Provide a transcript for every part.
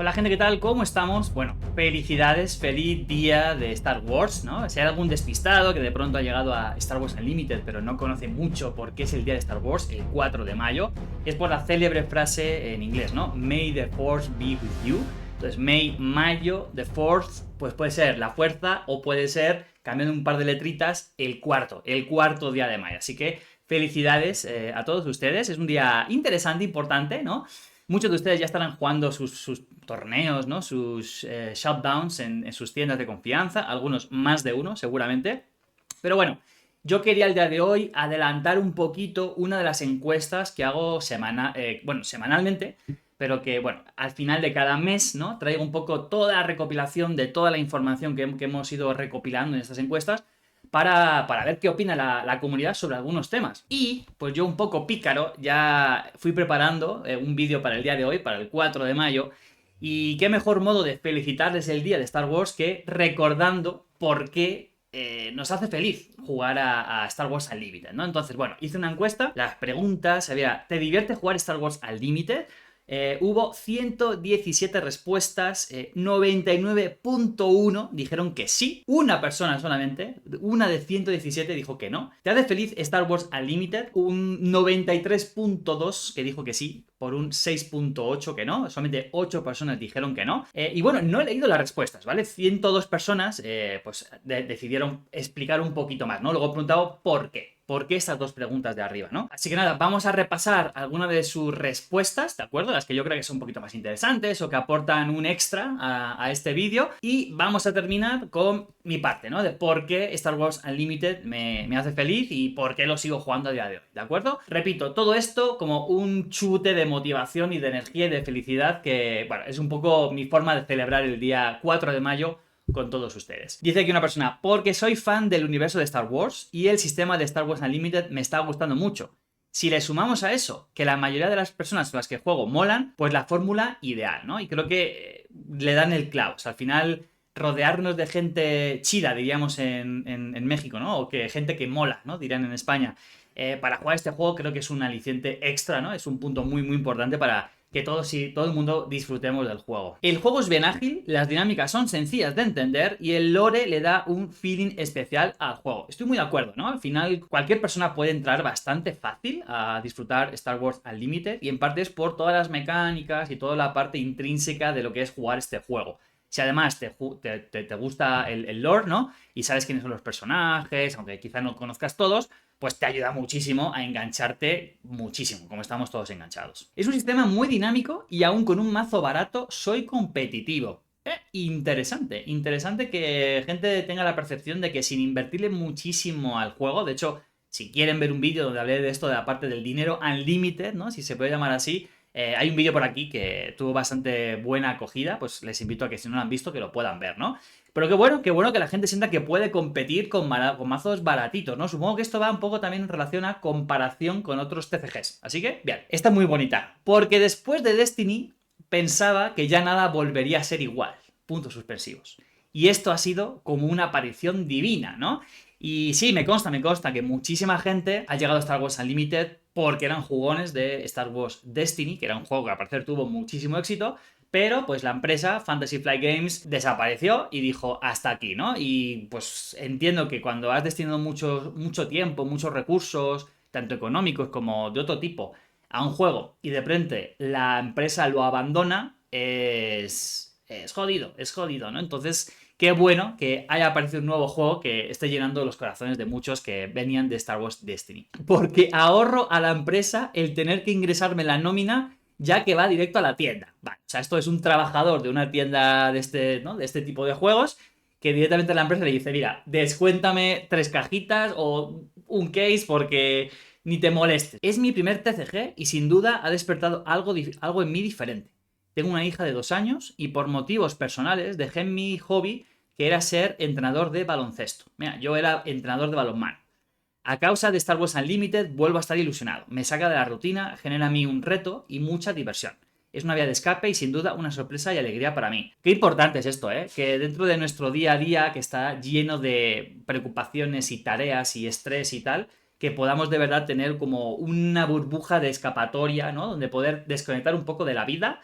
Hola gente, ¿qué tal? ¿Cómo estamos? Bueno, felicidades, feliz día de Star Wars, ¿no? Si hay algún despistado que de pronto ha llegado a Star Wars Unlimited pero no conoce mucho por qué es el día de Star Wars, el 4 de mayo, es por la célebre frase en inglés, ¿no? May the Force be with you. Entonces, mayo, the Force, pues puede ser la fuerza o puede ser, cambiando un par de letritas, el cuarto día de mayo. Así que felicidades a todos ustedes, es un día interesante, importante, ¿no? Muchos de ustedes ya estarán jugando sus torneos, ¿no? Sus shutdowns en sus tiendas de confianza, algunos más de uno seguramente. Pero bueno, yo quería el día de hoy adelantar un poquito una de las encuestas que hago semanalmente, pero que, bueno, al final de cada mes, ¿no? Traigo un poco toda la recopilación de toda la información que hemos ido recopilando en estas encuestas para ver qué opina la comunidad sobre algunos temas. Y pues yo un poco pícaro ya fui preparando un vídeo para el día de hoy, para el 4 de mayo, y qué mejor modo de felicitarles el día de Star Wars que recordando por qué nos hace feliz jugar a Star Wars Unlimited, ¿no? Entonces, bueno, hice una encuesta, las preguntas, había, ¿te divierte jugar Star Wars Unlimited? Hubo 117 respuestas, 99.1 dijeron que sí, una persona solamente, una de 117 dijo que no. ¿Te hace feliz Star Wars Unlimited? Un 93.2 que dijo que sí, por un 6.8 que no, solamente 8 personas dijeron que no. Y bueno, no he leído las respuestas, ¿vale? 102 personas pues decidieron explicar un poquito más, ¿no? Luego he preguntado por qué. ¿Por qué estas dos preguntas de arriba, no? Así que nada, vamos a repasar algunas de sus respuestas, ¿de acuerdo? Las que yo creo que son un poquito más interesantes o que aportan un extra a este vídeo. Y vamos a terminar con mi parte, ¿no? De por qué Star Wars Unlimited me hace feliz y por qué lo sigo jugando a día de hoy, ¿de acuerdo? Repito, todo esto como un chute de motivación y de energía y de felicidad que, bueno, es un poco mi forma de celebrar el día 4 de mayo con todos ustedes. Dice aquí una persona, porque soy fan del universo de Star Wars y el sistema de Star Wars Unlimited me está gustando mucho. Si le sumamos a eso, que la mayoría de las personas con las que juego molan, pues la fórmula ideal, ¿no? Y creo que le dan el clavo. O sea, al final, rodearnos de gente chida, diríamos en México, ¿no? O que gente que mola, ¿no? Dirán en España. Para jugar este juego creo que es un aliciente extra, ¿no? Es un punto muy, muy importante para que todo el mundo disfrutemos del juego. El juego es bien ágil, las dinámicas son sencillas de entender y el lore le da un feeling especial al juego. Estoy muy de acuerdo, ¿no? Al final cualquier persona puede entrar bastante fácil a disfrutar Star Wars Unlimited y en parte es por todas las mecánicas y toda la parte intrínseca de lo que es jugar este juego. Si además te gusta el lore, ¿no? Y sabes quiénes son los personajes, aunque quizá no conozcas todos, pues te ayuda muchísimo a engancharte muchísimo, como estamos todos enganchados. Es un sistema muy dinámico y aún con un mazo barato soy competitivo. Interesante que gente tenga la percepción de que sin invertirle muchísimo al juego, de hecho, si quieren ver un vídeo donde hablé de esto de la parte del dinero unlimited, ¿no? Si se puede llamar así, hay un vídeo por aquí que tuvo bastante buena acogida, pues les invito a que si no lo han visto que lo puedan ver, ¿no? Pero qué bueno que la gente sienta que puede competir con mazos baratitos, ¿no? Supongo que esto va un poco también en relación a comparación con otros TCGs. Así que, bien, está muy bonita. Porque después de Destiny pensaba que ya nada volvería a ser igual. Puntos suspensivos. Y esto ha sido como una aparición divina, ¿no? Y sí, me consta que muchísima gente ha llegado a Star Wars Unlimited porque eran jugones de Star Wars Destiny, que era un juego que al parecer tuvo muchísimo éxito, pero pues la empresa Fantasy Flight Games desapareció y dijo hasta aquí, ¿no? Y pues entiendo que cuando has destinado mucho tiempo, muchos recursos, tanto económicos como de otro tipo, a un juego y de repente la empresa lo abandona, es jodido, ¿no? Entonces, qué bueno que haya aparecido un nuevo juego que esté llenando los corazones de muchos que venían de Star Wars Destiny. Porque ahorro a la empresa el tener que ingresarme la nómina ya que va directo a la tienda. Vale, o sea, esto es un trabajador de una tienda de este, ¿no? De este tipo de juegos que directamente la empresa le dice, mira, descuéntame 3 cajitas o un case porque ni te molestes. Es mi primer TCG y sin duda ha despertado algo en mí diferente. Tengo una hija de 2 años y por motivos personales dejé mi hobby que era ser entrenador de baloncesto. Mira, yo era entrenador de balonmano. A causa de Star Wars Unlimited vuelvo a estar ilusionado. Me saca de la rutina, genera a mí un reto y mucha diversión. Es una vía de escape y sin duda una sorpresa y alegría para mí. Qué importante es esto, ¿eh? Que dentro de nuestro día a día, que está lleno de preocupaciones y tareas y estrés y tal, que podamos de verdad tener como una burbuja de escapatoria, ¿no? Donde poder desconectar un poco de la vida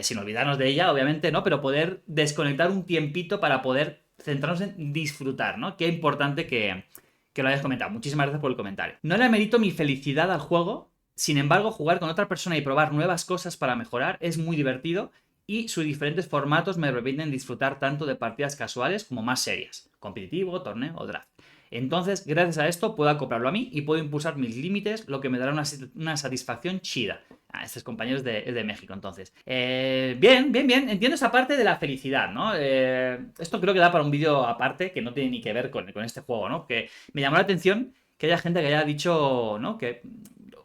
sin olvidarnos de ella, obviamente, ¿no? Pero poder desconectar un tiempito para poder centrarnos en disfrutar, ¿no? Qué importante que lo hayas comentado. Muchísimas gracias por el comentario. No le amerito mi felicidad al juego, sin embargo, jugar con otra persona y probar nuevas cosas para mejorar es muy divertido y sus diferentes formatos me permiten disfrutar tanto de partidas casuales como más serias, competitivo, torneo o draft. Entonces, gracias a esto, puedo acoplarlo a mí y puedo impulsar mis límites, lo que me dará una satisfacción chida. Estos compañeros de México, entonces. Bien. Entiendo esa parte de la felicidad, ¿no? Esto creo que da para un vídeo aparte que no tiene ni que ver con este juego, ¿no? Que me llamó la atención que haya gente que haya dicho, ¿no? Que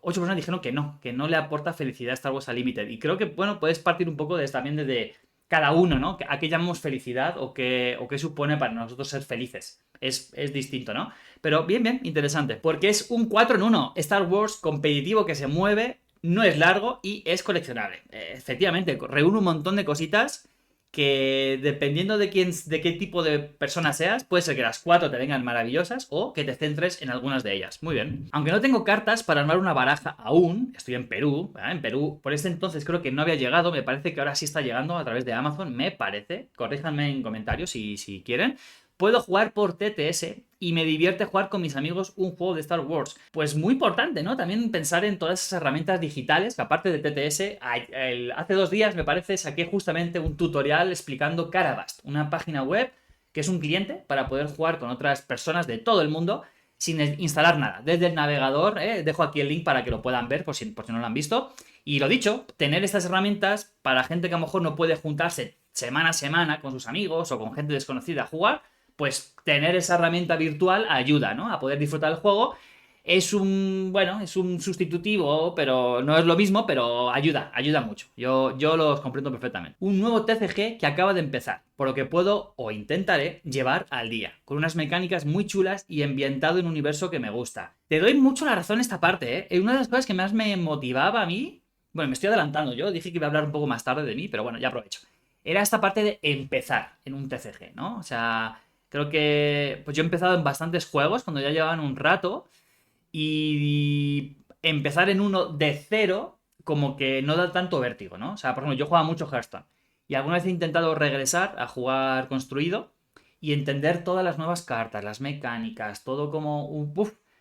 8 personas dijeron que no le aporta felicidad Star Wars Unlimited. Y creo que, bueno, puedes partir un poco también desde cada uno, ¿no? ¿A qué llamamos felicidad o qué supone para nosotros ser felices? Es distinto, ¿no? Pero bien, interesante. Porque es un 4 en 1. Star Wars competitivo que se mueve, no es largo y es coleccionable. Efectivamente, reúne un montón de cositas que dependiendo de qué tipo de persona seas, puede ser que las 4 te vengan maravillosas o que te centres en algunas de ellas. Muy bien. Aunque no tengo cartas para armar una baraja aún, estoy en Perú, ¿verdad? En Perú, por ese entonces creo que no había llegado, me parece que ahora sí está llegando a través de Amazon, me parece. Corríjanme en comentarios si quieren. Puedo jugar por TTS y me divierte jugar con mis amigos un juego de Star Wars. Pues muy importante, ¿no? También pensar en todas esas herramientas digitales, que aparte de TTS, hace 2 días me parece saqué justamente un tutorial explicando Carabast, una página web que es un cliente para poder jugar con otras personas de todo el mundo sin instalar nada. Desde el navegador, dejo aquí el link para que lo puedan ver por si no lo han visto. Y lo dicho, tener estas herramientas para gente que a lo mejor no puede juntarse semana a semana con sus amigos o con gente desconocida a jugar, pues tener esa herramienta virtual ayuda, ¿no? A poder disfrutar del juego. Es un sustitutivo, pero no es lo mismo, pero ayuda mucho. Yo los comprendo perfectamente. Un nuevo TCG que acaba de empezar, por lo que puedo o intentaré llevar al día, con unas mecánicas muy chulas y ambientado en un universo que me gusta. Te doy mucho la razón en esta parte, ¿eh? Una de las cosas que más me motivaba a mí, bueno, me estoy adelantando yo, dije que iba a hablar un poco más tarde de mí, pero bueno, ya aprovecho. Era esta parte de empezar en un TCG, ¿no? O sea, creo que pues yo he empezado en bastantes juegos cuando ya llevaban un rato y empezar en uno de cero como que no da tanto vértigo, ¿no? O sea, por ejemplo, yo jugaba mucho Hearthstone y alguna vez he intentado regresar a jugar construido y entender todas las nuevas cartas, las mecánicas, todo como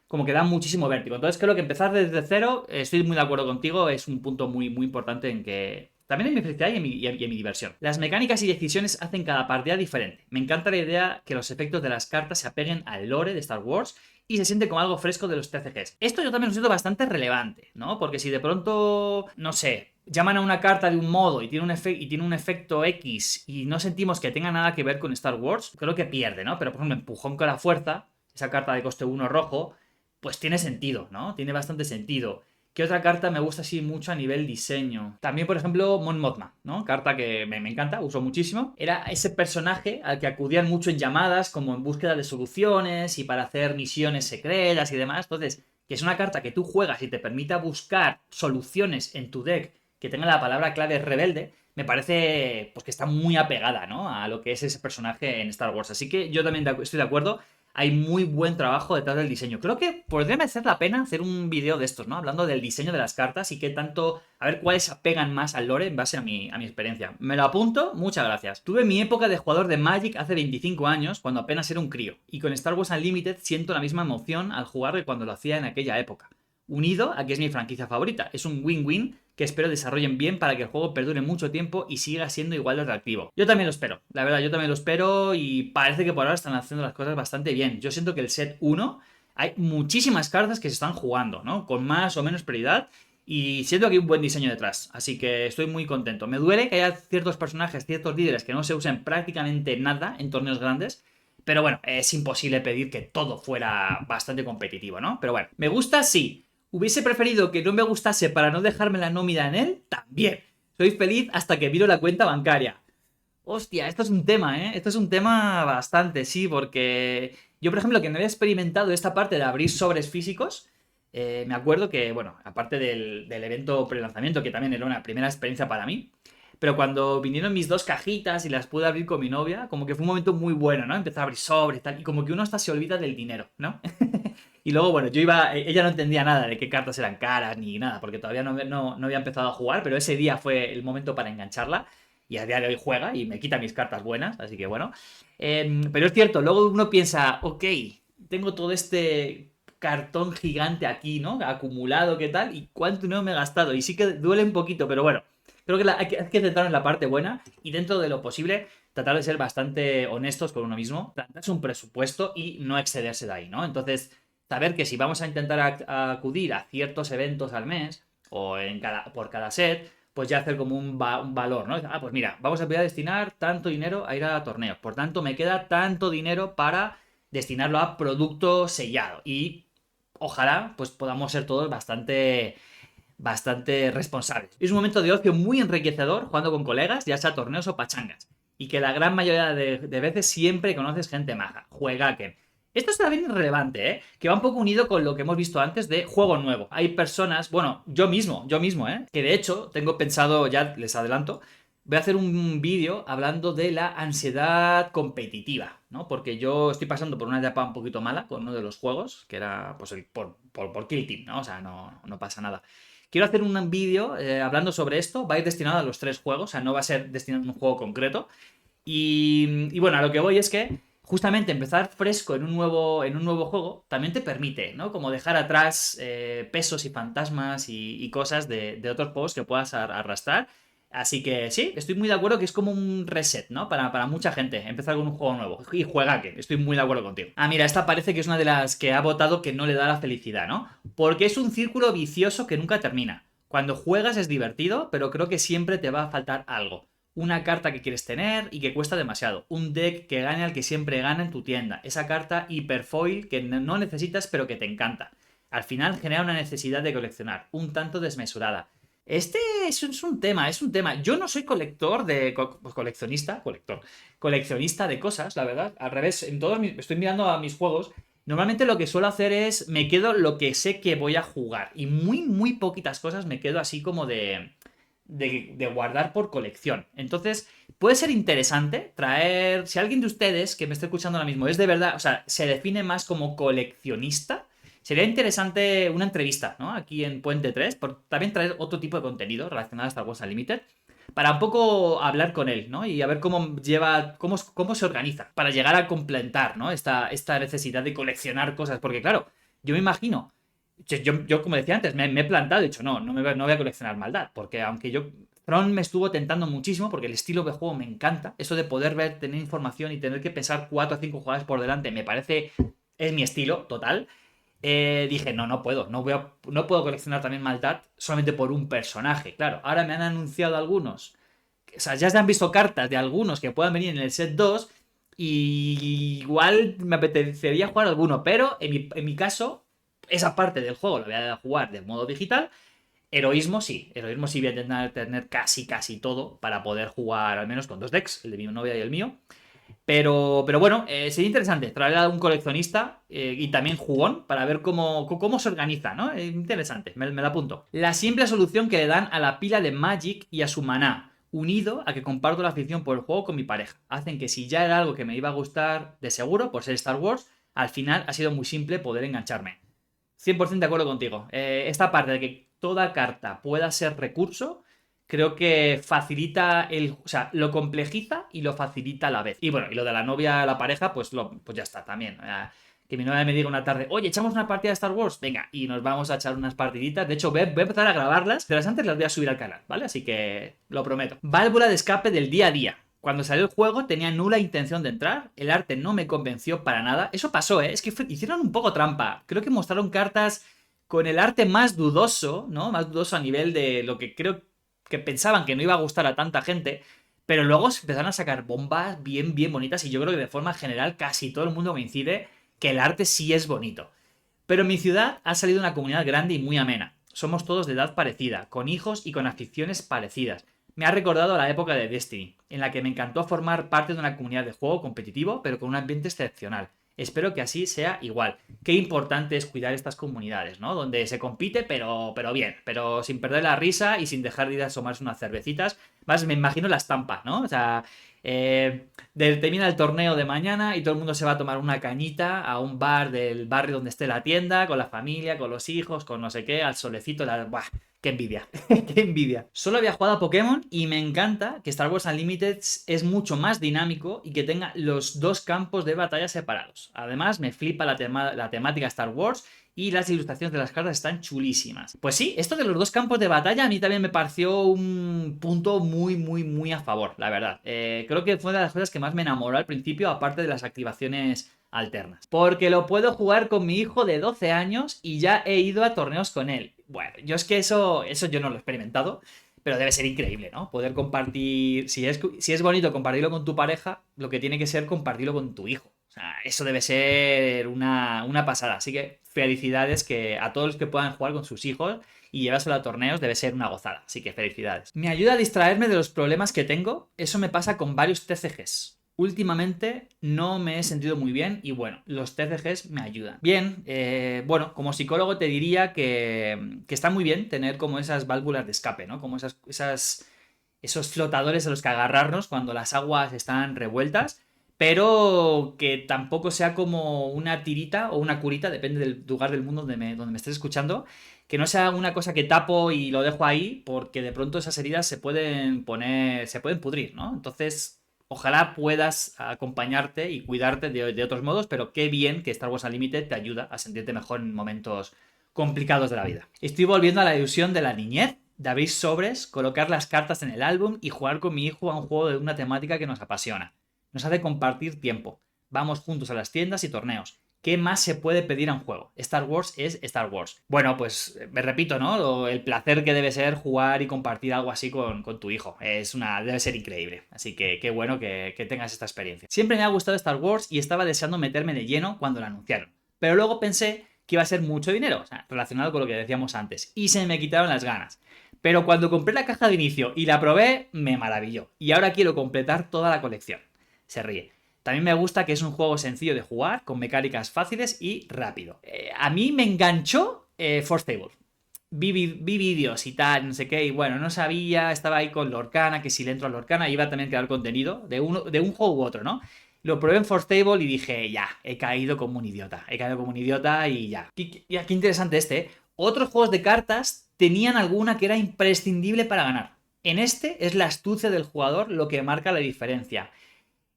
como que da muchísimo vértigo. Entonces creo que empezar desde cero, estoy muy de acuerdo contigo, es un punto muy importante en que también en mi felicidad y en mi diversión. Las mecánicas y decisiones hacen cada partida diferente. Me encanta la idea que los efectos de las cartas se apeguen al lore de Star Wars y se siente como algo fresco de los TCGs. Esto yo también lo siento bastante relevante, ¿no? Porque si de pronto, no sé, llaman a una carta de un modo y tiene un efecto X y no sentimos que tenga nada que ver con Star Wars, creo que pierde, ¿no? Pero por ejemplo, empujón con la fuerza, esa carta de coste 1 rojo, pues tiene sentido, ¿no? Tiene bastante sentido. ¿Qué otra carta me gusta así mucho a nivel diseño? También, por ejemplo, Mon Mothma, ¿no? Carta que me encanta, uso muchísimo. Era ese personaje al que acudían mucho en llamadas, como en búsqueda de soluciones y para hacer misiones secretas y demás. Entonces, que es una carta que tú juegas y te permita buscar soluciones en tu deck que tenga la palabra clave rebelde, me parece pues que está muy apegada, ¿no? A lo que es ese personaje en Star Wars. Así que yo también estoy de acuerdo. Hay muy buen trabajo detrás del diseño. Creo que podría merecer la pena hacer un vídeo de estos, ¿no? Hablando del diseño de las cartas y qué tanto... A ver cuáles apegan más al lore en base a mi experiencia. Me lo apunto, muchas gracias. Tuve mi época de jugador de Magic hace 25 años, cuando apenas era un crío. Y con Star Wars Unlimited siento la misma emoción al jugar que cuando lo hacía en aquella época. Unido a que es mi franquicia favorita. Es un win-win que espero desarrollen bien para que el juego perdure mucho tiempo y siga siendo igual de atractivo. Yo también lo espero, la verdad, yo también lo espero y parece que por ahora están haciendo las cosas bastante bien. Yo siento que el set 1 hay muchísimas cartas que se están jugando, ¿no? Con más o menos prioridad y siento que hay un buen diseño detrás, así que estoy muy contento. Me duele que haya ciertos personajes, ciertos líderes que no se usen prácticamente nada en torneos grandes, pero bueno, es imposible pedir que todo fuera bastante competitivo, ¿no? Pero bueno, me gusta, sí. ¿Hubiese preferido que no me gustase para no dejarme la nómina en él? También. Soy feliz hasta que miro la cuenta bancaria. Hostia, esto es un tema, ¿eh? Esto es un tema bastante, sí, porque yo, por ejemplo, que no había experimentado esta parte de abrir sobres físicos, me acuerdo que, bueno, aparte del evento pre-lanzamiento, que también era una primera experiencia para mí, pero cuando vinieron mis 2 cajitas y las pude abrir con mi novia, como que fue un momento muy bueno, ¿no? Empezar a abrir sobres y tal, y como que uno hasta se olvida del dinero, ¿no? Y luego, bueno, ella no entendía nada de qué cartas eran caras ni nada, porque todavía no había empezado a jugar, pero ese día fue el momento para engancharla. Y a día de hoy juega y me quita mis cartas buenas, así que bueno. Pero es cierto, luego uno piensa, ok, tengo todo este cartón gigante aquí, ¿no? Acumulado, ¿qué tal? ¿Y cuánto no me he gastado? Y sí que duele un poquito, pero bueno. Creo que hay que centrar en la parte buena y dentro de lo posible tratar de ser bastante honestos con uno mismo, plantearse un presupuesto y no excederse de ahí, ¿no? Entonces, saber que si vamos a intentar acudir a ciertos eventos al mes o por cada set, pues ya hacer como un valor, ¿no? Ah, pues mira, vamos a poder destinar tanto dinero a ir a torneos, por tanto me queda tanto dinero para destinarlo a producto sellado y ojalá pues podamos ser todos bastante responsables. Es un momento de ocio muy enriquecedor jugando con colegas, ya sea torneos o pachangas. Y que la gran mayoría de veces siempre conoces gente maja. Juegaken. Esto está bien irrelevante, ¿eh? Que va un poco unido con lo que hemos visto antes de juego nuevo. Hay personas, bueno, yo mismo, ¿eh? Que de hecho tengo pensado, ya les adelanto, voy a hacer un vídeo hablando de la ansiedad competitiva, ¿no? Porque yo estoy pasando por una etapa un poquito mala con uno de los juegos, que era pues por Kill Team, ¿no? O sea, no pasa nada. Quiero hacer un vídeo hablando sobre esto, va a ir destinado a los 3 juegos, o sea, no va a ser destinado a un juego concreto. Y bueno, a lo que voy es que justamente empezar fresco en un nuevo juego también te permite, ¿no? Como dejar atrás pesos y fantasmas y cosas de otros juegos que puedas arrastrar. Así que sí, estoy muy de acuerdo que es como un reset, ¿no? Para mucha gente, empezar con un juego nuevo. Y juega que estoy muy de acuerdo contigo. Ah, mira, esta parece que es una de las que ha votado que no le da la felicidad, ¿no? Porque es un círculo vicioso que nunca termina. Cuando juegas es divertido, pero creo que siempre te va a faltar algo. Una carta que quieres tener y que cuesta demasiado. Un deck que gane al que siempre gana en tu tienda. Esa carta hiperfoil que no necesitas pero que te encanta. Al final genera una necesidad de coleccionar, un tanto desmesurada. Este es un tema, es un tema. Yo no soy colector de. Pues coleccionista de cosas, la verdad. Al revés, estoy mirando a mis juegos. Normalmente lo que suelo hacer es. Me quedo lo que sé que voy a jugar. Y muy poquitas cosas me quedo así como de guardar por colección. Entonces, puede ser interesante traer. Si alguien de ustedes que me está escuchando ahora mismo es de verdad. O sea, se define más como coleccionista. Sería interesante una entrevista, ¿no? Aquí en Puente 3, por también traer otro tipo de contenido relacionado a Star Wars Unlimited, para un poco hablar con él, ¿no? Y a ver cómo se organiza para llegar a completar, ¿no? Esta necesidad de coleccionar cosas. Porque, claro, yo me imagino, yo como decía antes, me he plantado, he dicho, no voy a coleccionar maldad, porque aunque Tron me estuvo tentando muchísimo, porque el estilo de juego me encanta, eso de poder ver, tener información y tener que pensar 4 o 5 jugadas por delante, me parece, es mi estilo total. Dije, no puedo, no puedo coleccionar también maldad solamente por un personaje. Claro, ahora me han anunciado algunos. O sea, ya se han visto cartas de algunos que puedan venir en el set 2. Y igual me apetecería jugar alguno. Pero en mi caso, esa parte del juego la voy a jugar de modo digital. Heroísmo sí. Heroísmo sí voy a intentar tener casi todo para poder jugar al menos con 2 decks, el de mi novia y el mío. Pero bueno, sería interesante traer a un coleccionista y también jugón para ver cómo se organiza, ¿no? Interesante, me la apunto. La simple solución que le dan a la pila de Magic y a su maná, unido a que comparto la afición por el juego con mi pareja. Hacen que si ya era algo que me iba a gustar de seguro, por ser Star Wars, al final ha sido muy simple poder engancharme. 100% de acuerdo contigo. Esta parte de que toda carta pueda ser recurso creo que facilita o sea, lo complejiza y lo facilita a la vez. Y bueno, y lo de la novia, la pareja, pues ya está también. Que mi novia me diga una tarde, oye, echamos una partida de Star Wars, venga, y nos vamos a echar unas partiditas. De hecho, voy a empezar a grabarlas, pero las antes las voy a subir al canal, ¿vale? Así que lo prometo. Válvula de escape del día a día. Cuando salió el juego tenía nula intención de entrar, el arte no me convenció para nada. Eso pasó, ¿eh? Es que hicieron un poco trampa. Creo que mostraron cartas con el arte más dudoso, ¿no? Más dudoso a nivel de lo que creo que pensaban que no iba a gustar a tanta gente, pero luego se empezaron a sacar bombas bien bonitas y yo creo que de forma general casi todo el mundo coincide que el arte sí es bonito. Pero en mi ciudad ha salido una comunidad grande y muy amena. Somos todos de edad parecida, con hijos y con aficiones parecidas. Me ha recordado a la época de Destiny, en la que me encantó formar parte de una comunidad de juego competitivo, pero con un ambiente excepcional. espero que así sea igual. Qué importante es cuidar estas comunidades, ¿no? Donde se compite, pero bien, pero sin perder la risa y sin dejar de ir a asomarse unas cervecitas. Más me imagino la estampa, ¿no? O sea, termina el torneo de mañana y todo el mundo se va a tomar una cañita a un bar del barrio donde esté la tienda, con la familia, con los hijos, con no sé qué, al solecito, ¡buah! ¡Qué envidia! ¡Qué envidia! Solo había jugado a Pokémon y me encanta que Star Wars Unlimited es mucho más dinámico y que tenga los dos campos de batalla separados. Además, me flipa la temática Star Wars y las ilustraciones de las cartas están chulísimas. Pues sí, esto de los dos campos de batalla a mí también me pareció un punto muy a favor, la verdad. Creo que fue una de las cosas que más me enamoró al principio, aparte de las activaciones alternas. Porque lo puedo jugar con mi hijo de 12 años y ya he ido a torneos con él. Bueno, yo es que eso yo no lo he experimentado, pero debe ser increíble, ¿no? Poder compartir, si es bonito compartirlo con tu pareja, lo que tiene que ser compartirlo con tu hijo. O sea, eso debe ser una pasada. Así que felicidades que a todos los que puedan jugar con sus hijos y llevárselo a torneos debe ser una gozada. Así que felicidades. Me ayuda a distraerme de los problemas que tengo. Eso me pasa con varios TCGs. Últimamente no me he sentido muy bien y bueno, los TCGs me ayudan. Bien, bueno, como psicólogo te diría que está muy bien tener como esas válvulas de escape, ¿no? Como esos flotadores a los que agarrarnos cuando las aguas están revueltas, pero que tampoco sea como una tirita o una curita, depende del lugar del mundo donde me estés escuchando, que no sea una cosa que tapo y lo dejo ahí, porque de pronto esas heridas se pueden pudrir, ¿no? Entonces, ojalá puedas acompañarte y cuidarte de otros modos, pero qué bien que Star Wars Unlimited te ayuda a sentirte mejor en momentos complicados de la vida. Estoy volviendo a la ilusión de la niñez, de abrir sobres, colocar las cartas en el álbum y jugar con mi hijo a un juego de una temática que nos apasiona. Nos hace compartir tiempo. Vamos juntos a las tiendas y torneos. ¿Qué más se puede pedir a un juego? Star Wars es Star Wars. Bueno, pues me repito, ¿no? El placer que debe ser jugar y compartir algo así con tu hijo. Debe ser increíble. Así que qué bueno que tengas esta experiencia. Siempre me ha gustado Star Wars y estaba deseando meterme de lleno cuando lo anunciaron. Pero luego pensé que iba a ser mucho dinero, o sea, relacionado con lo que decíamos antes. Y se me quitaron las ganas. Pero cuando compré la caja de inicio y la probé, me maravilló. Y ahora quiero completar toda la colección. Se ríe. También me gusta que es un juego sencillo de jugar, con mecánicas fáciles y rápido. A mí me enganchó Force Table. Vi vídeos y tal, no sé qué, y bueno, no sabía, estaba ahí con Lorcana, que si le entro a Lorcana iba también a crear contenido de un juego u otro, ¿no? Lo probé en Force Table y dije, ya, he caído como un idiota. He caído como un idiota y ya. Qué interesante este, ¿eh? Otros juegos de cartas tenían alguna que era imprescindible para ganar. En este es la astucia del jugador lo que marca la diferencia.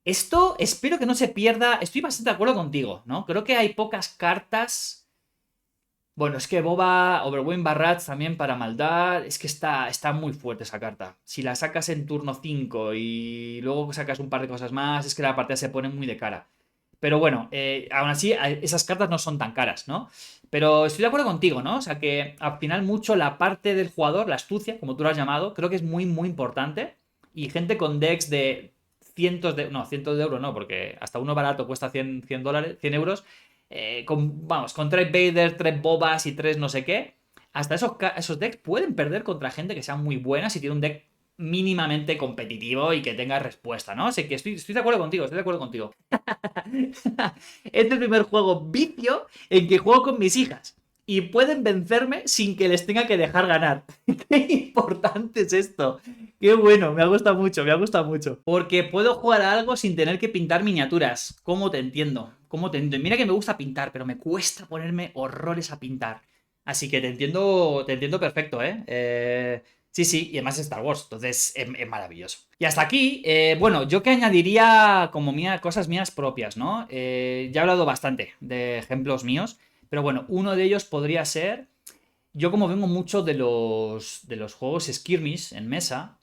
Esto espero que no se pierda. Estoy bastante de acuerdo contigo, ¿no? Creo que hay pocas cartas. Bueno, es que Boba, Overwhelm Barrats también para maldad. Es que está muy fuerte esa carta. Si la sacas en turno 5 y luego sacas un par de cosas más, es que la partida se pone muy de cara. Pero bueno, aún así, esas cartas no son tan caras, ¿no? Pero estoy de acuerdo contigo, ¿no? O sea que al final mucho la parte del jugador, la astucia, como tú lo has llamado, creo que es muy importante. Y gente con decks de cientos de euros no, porque hasta uno barato cuesta 100 dólares, 100 euros. Con 3 Vader, 3 Bobas y 3 no sé qué. Hasta esos decks pueden perder contra gente que sea muy buena si tiene un deck mínimamente competitivo y que tenga respuesta, ¿no? Así que estoy de acuerdo contigo, estoy de acuerdo contigo. Este es el primer juego vicio en que juego con mis hijas. Y pueden vencerme sin que les tenga que dejar ganar. Qué importante es esto. Qué bueno, me ha gustado mucho, me ha gustado mucho. Porque puedo jugar a algo sin tener que pintar miniaturas. ¿Cómo te entiendo? ¿Cómo te entiendo? Mira que me gusta pintar, pero me cuesta ponerme horrores a pintar. Así que te entiendo perfecto, ¿eh? Sí, y además es Star Wars, entonces es maravilloso. Y hasta aquí, bueno, yo que añadiría como cosas mías propias, ¿no? Ya he hablado bastante de ejemplos míos, pero bueno, uno de ellos podría ser, yo como vengo mucho de los juegos skirmish en mesa,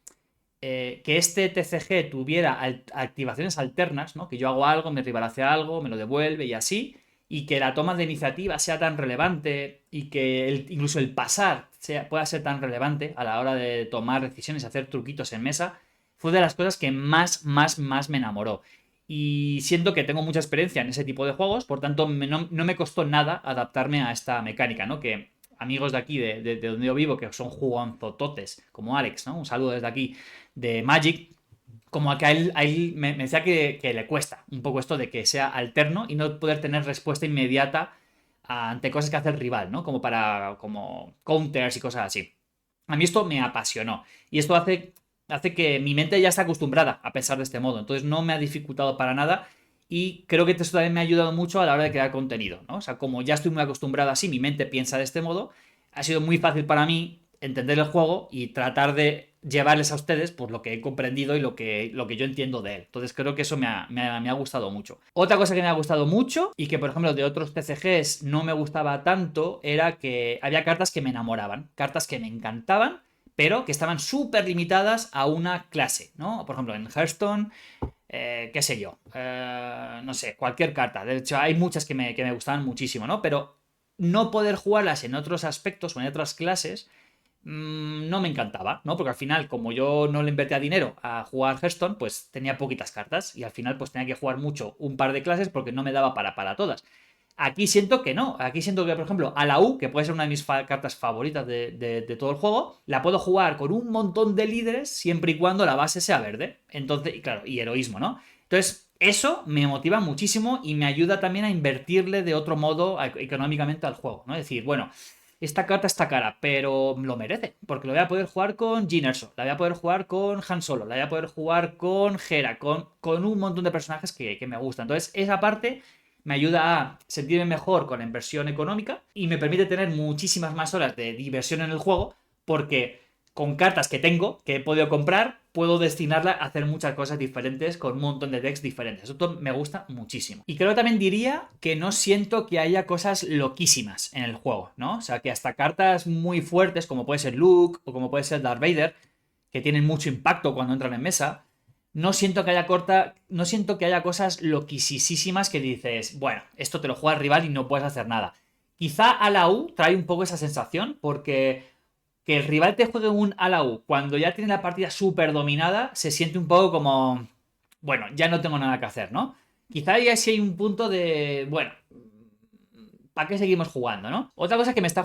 que este TCG tuviera activaciones alternas, ¿no? Que yo hago algo, mi rival hace algo, me lo devuelve y así, y que la toma de iniciativa sea tan relevante y que incluso el pasar pueda ser tan relevante a la hora de tomar decisiones y hacer truquitos en mesa, fue de las cosas que más me enamoró. Y siento que tengo mucha experiencia en ese tipo de juegos, por tanto no me costó nada adaptarme a esta mecánica, ¿no? Que amigos de aquí, de donde yo vivo, que son jugonzototes, como Alex, ¿no? Un saludo desde aquí, de Magic, como que a él me decía que le cuesta un poco esto de que sea alterno y no poder tener respuesta inmediata ante cosas que hace el rival, ¿no? Como counters y cosas así. A mí esto me apasionó. Y esto hace que mi mente ya está acostumbrada a pensar de este modo. Entonces no me ha dificultado para nada. Y creo que esto también me ha ayudado mucho a la hora de crear contenido, ¿no? O sea, como ya estoy muy acostumbrado así, mi mente piensa de este modo, ha sido muy fácil para mí entender el juego y tratar de llevarles a ustedes pues lo que he comprendido y lo que yo entiendo de él. Entonces creo que eso me ha gustado mucho. Otra cosa que me ha gustado mucho y que por ejemplo de otros TCGs no me gustaba tanto era que había cartas que me enamoraban, cartas que me encantaban, pero que estaban súper limitadas a una clase, ¿no? Por ejemplo en Hearthstone, qué sé yo, no sé, cualquier carta. De hecho hay muchas que me gustaban muchísimo, ¿no? Pero no poder jugarlas en otros aspectos o en otras clases no me encantaba, ¿no? Porque al final, como yo no le invertía dinero a jugar Hearthstone, pues tenía poquitas cartas y al final pues tenía que jugar mucho un par de clases porque no me daba para todas. Aquí siento que no, aquí siento que, por ejemplo, a la U, que puede ser una de mis cartas favoritas de todo el juego, la puedo jugar con un montón de líderes siempre y cuando la base sea verde. Entonces, y claro, y heroísmo, ¿no? Entonces, eso me motiva muchísimo y me ayuda también a invertirle de otro modo económicamente al juego, ¿no? Es decir, bueno, esta carta está cara, pero lo merece, porque lo voy a poder jugar con Jyn Erso, la voy a poder jugar con Han Solo, la voy a poder jugar con Hera, con un montón de personajes que me gustan. Entonces, esa parte me ayuda a sentirme mejor con la inversión económica y me permite tener muchísimas más horas de diversión en el juego, porque con cartas que tengo, que he podido comprar, puedo destinarla a hacer muchas cosas diferentes con un montón de decks diferentes. Esto me gusta muchísimo. Y creo que también diría que no siento que haya cosas loquísimas en el juego, ¿no? O sea, que hasta cartas muy fuertes, como puede ser Luke o como puede ser Darth Vader, que tienen mucho impacto cuando entran en mesa, no siento que haya cosas loquisísimas que dices, bueno, esto te lo juega el rival y no puedes hacer nada. Quizá a la U trae un poco esa sensación, porque que el rival te juegue un a la U cuando ya tiene la partida súper dominada, se siente un poco como, bueno, ya no tengo nada que hacer, ¿no? Quizá ya sí hay un punto de, bueno, ¿para qué seguimos jugando, no? Otra cosa que me está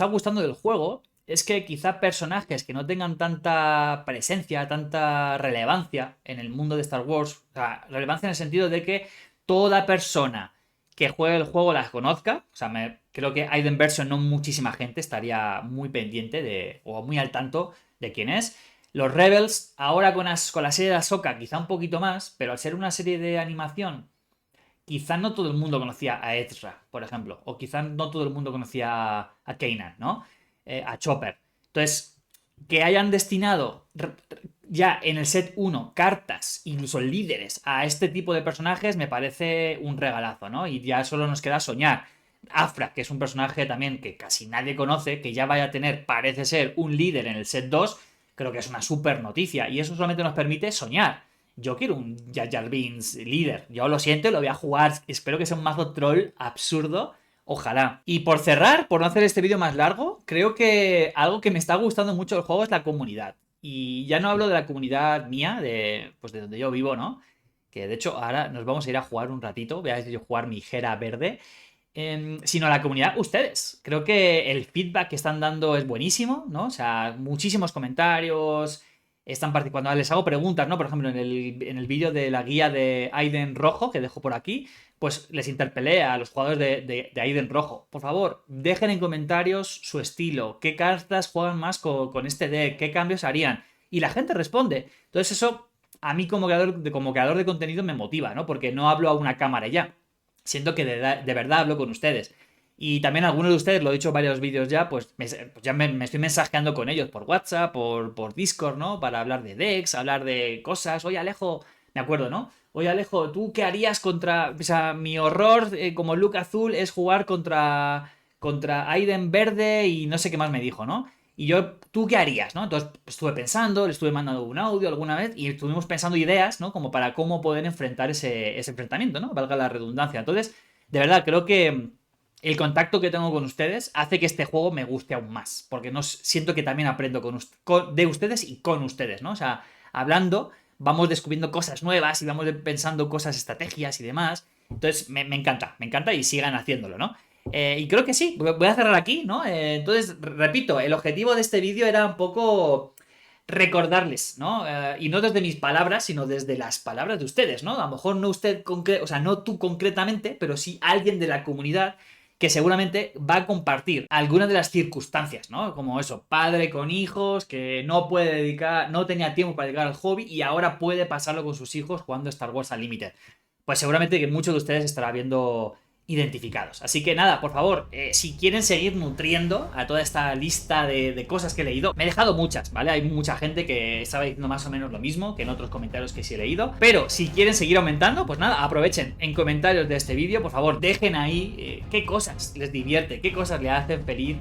gustando del juego es que quizá personajes que no tengan tanta presencia, tanta relevancia en el mundo de Star Wars, o sea, relevancia en el sentido de que toda persona que juegue el juego las conozca, o sea, creo que Aiden Version no muchísima gente estaría muy pendiente de, o muy al tanto de quién es. Los Rebels, ahora con la serie de Ahsoka quizá un poquito más, pero al ser una serie de animación quizá no todo el mundo conocía a Ezra, por ejemplo, o quizá no todo el mundo conocía a Kanan, ¿no? A Chopper. Entonces, que hayan destinado ya en el set 1 cartas, incluso líderes, a este tipo de personajes, me parece un regalazo, ¿no? Y ya solo nos queda soñar. Afra, que es un personaje también que casi nadie conoce, que ya vaya a tener, parece ser, un líder en el set 2, creo que es una súper noticia. Y eso solamente nos permite soñar. Yo quiero un Jar Jar Binks líder. Yo lo siento, lo voy a jugar. Espero que sea un mazo troll absurdo. Ojalá. Y por cerrar, por no hacer este vídeo más largo, creo que algo que me está gustando mucho del juego es la comunidad. Y ya no hablo de la comunidad mía, pues de donde yo vivo, ¿no? Que de hecho ahora nos vamos a ir a jugar un ratito. Voy a yo jugar mi Hera verde. Sino la comunidad, ustedes. Creo que el feedback que están dando es buenísimo, ¿no? O sea, muchísimos comentarios. Están cuando les hago preguntas, ¿no? Por ejemplo, en el vídeo de la guía de Aiden Rojo, que dejo por aquí, pues les interpelé a los jugadores de Aiden Rojo. Por favor, dejen en comentarios su estilo, qué cartas juegan más con este deck, qué cambios harían. Y la gente responde. Entonces eso, a mí como creador de contenido me motiva, ¿no? Porque no hablo a una cámara ya. Siento que de verdad hablo con ustedes. Y también algunos de ustedes, lo he dicho en varios vídeos ya, pues ya me estoy mensajeando con ellos por WhatsApp, por Discord, ¿no? Para hablar de decks, hablar de cosas. Oye, Alejo, me acuerdo, ¿no? Oye, Alejo, ¿tú qué harías contra... O sea, mi horror como Luke azul es jugar contra Aiden verde y no sé qué más me dijo, ¿no? Y yo, ¿tú qué harías, no? Entonces estuve pensando, le estuve mandando un audio alguna vez y estuvimos pensando ideas, ¿no? Como para cómo poder enfrentar ese enfrentamiento, ¿no? Valga la redundancia. Entonces, de verdad, creo que el contacto que tengo con ustedes hace que este juego me guste aún más, porque siento que también aprendo de ustedes y con ustedes, ¿no? O sea, hablando, vamos descubriendo cosas nuevas y vamos pensando cosas, estrategias y demás. Entonces, me encanta y sigan haciéndolo, ¿no? Y creo que sí, voy a cerrar aquí, ¿no? Entonces, repito, el objetivo de este vídeo era un poco recordarles, ¿no? Y no desde mis palabras, sino desde las palabras de ustedes, ¿no? A lo mejor no usted, o sea, no tú concretamente, pero sí alguien de la comunidad que seguramente va a compartir algunas de las circunstancias, ¿no? Como eso, padre con hijos, que no puede dedicar, no tenía tiempo para dedicar al hobby y ahora puede pasarlo con sus hijos jugando Star Wars Unlimited. Pues seguramente que muchos de ustedes estarán viendo identificados. Así que nada, por favor, si quieren seguir nutriendo a toda esta lista de cosas que he leído, me he dejado muchas, ¿vale? Hay mucha gente que estaba diciendo más o menos lo mismo que en otros comentarios que sí he leído, pero si quieren seguir aumentando, pues nada, aprovechen en comentarios de este vídeo, por favor, dejen ahí qué cosas les divierte, qué cosas le hacen feliz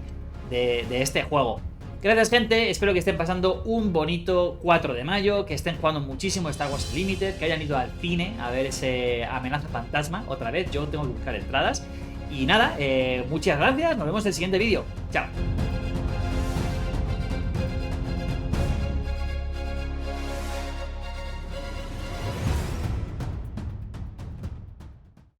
de este juego. Gracias, gente, espero que estén pasando un bonito 4 de mayo, que estén jugando muchísimo Star Wars Unlimited, que hayan ido al cine a ver ese Amenaza Fantasma otra vez. Yo tengo que buscar entradas. Y nada, muchas gracias, nos vemos en el siguiente vídeo. Chao.